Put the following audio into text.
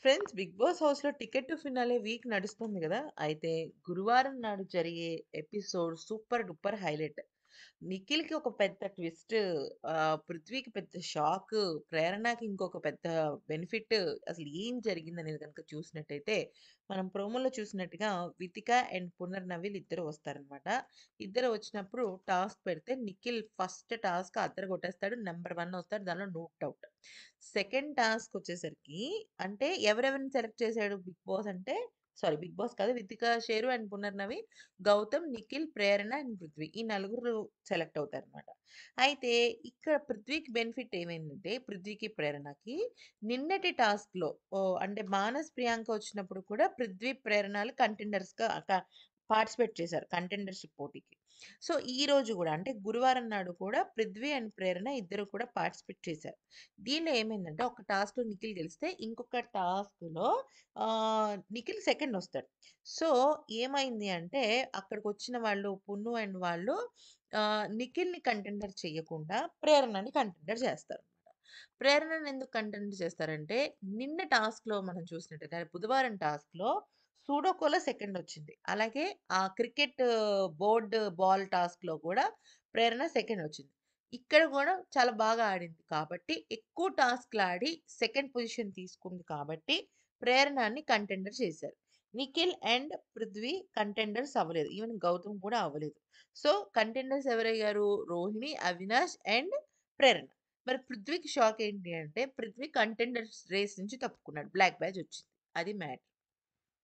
Friends 'big boss' హౌస్‌లో ticket to finale week నడుస్తుంది గదా! అయితే గురువారం నాడు జరిగే ఎపిసోడ్ సూపర్ డూపర్ హైలైట్. నిఖిల్‌కి ఒక పెద్ద ట్విస్ట్, 'పృథ్వీకి' పెద్ద షాకు, 'ప్రేరణకి' ఇంకొక పెద్ద బెనిఫిట్. అసలు ఏం జరిగిందనేది గనుక చూసినట్టయితే, మనం ప్రోమోలో చూసినట్టుగా 'వితిక' అండ్ 'పునర్నవి' ఇద్దరు వస్తారనమాట. ఇద్దరు వచ్చినప్పుడు టాస్క్ పెడితే నిఖిల్ ఫస్ట్ టాస్క్ అద్దరగొట్టేస్తాడు. నంబర్ 1 వస్తాడు. దానిలో నో డౌట్. సెకండ్ టాస్కొచ్చేసరికి అంటే ఎవరెవరిని సెలెక్ట్ చేసాడు 'బిగ్ బాస్' అంటే సారీ 'బిగ్ బాస్' కాదు 'వితిక షేరు' అండ్ 'పునర్నవి', 'గౌతమ్', 'నిఖిల్', 'ప్రేరణ' అండ్ 'పృథ్వీ' ఈ నలుగురు సెలెక్ట్ అవుతారనమాట. అయితే ఇక్కడ 'పృథ్వీకి' బెనిఫిట్ ఏమైందంటే 'పృథ్వీకి', 'ప్రేరణకి' నిన్నటి టాస్క్‌లో అంటే 'మానస్ ప్రియాంక' వచ్చినప్పుడు కూడా 'పృథ్వీ', 'ప్రేరణలు' కంటెండర్స్‌గా పార్టిసిపేట్ చేశారు కంటెండర్‌షిప్ పోటీకి. సో, ఈరోజు గూడా అంటే గురువారం నాడు కూడా 'పృథ్వీ' అండ్ 'ప్రేరణ' ఇద్దరు కూడా పార్టిసిపేట్ చేశారు. దీనిలో ఏమైందంటే ఒక టాస్క్‌లో నిఖిల్ గెలిస్తే ఇంకొక టాస్క్‌లో నిఖిల్ సెకండొస్తాడు. సో, ఏమైంది అంటే అక్కడికొచ్చిన వాళ్ళు 'పున్ను' అండ్ వాళ్ళు నిఖిల్‌ని కంటెండర్ చేయకుండా 'ప్రేరణని' కంటెండర్ చేస్తారనమాట. 'ప్రేరణని' ఎందుకు కంటెండర్ చేస్తారంటే నిన్న టాస్క్‌లో మనం చూసినట్టయితే బుధవారం టాస్క్‌లో సూడోకోలో సెకండొచ్చింది. అలాగే క్రికెట్ బోర్డ్ బాల్ టాస్క్‌లో కూడా 'ప్రేరణ' సెకండొచ్చింది. ఇక్కడ గూడా చాలా బాగా ఆడింది కాబట్టి, ఎక్కువ టాస్క్‌లాడి సెకండ్ పొజిషన్ తీసుకుంది కాబట్టి, ప్రేరణని కంటెండర్ చేశారు. నిఖిల్ అండ్ పృథ్వీ కంటెండర్స్ అవ్వలేదు. ఈవెన్ గౌతమ్ కూడా అవ్వలేదు. సో, కంటెండర్స్ ఎవరయ్యారు? రోహిణి, అవినాష్ అండ్ ప్రేరణ. మరి పృథ్వీకి షాక్ ఏంటి అంటే, పృథ్వీ కంటెండర్స్ రేస్ నుంచి తప్పుకున్నాడు. బ్లాక్ బ్యాజ్ వచ్చింది. అది మ్యాటర్.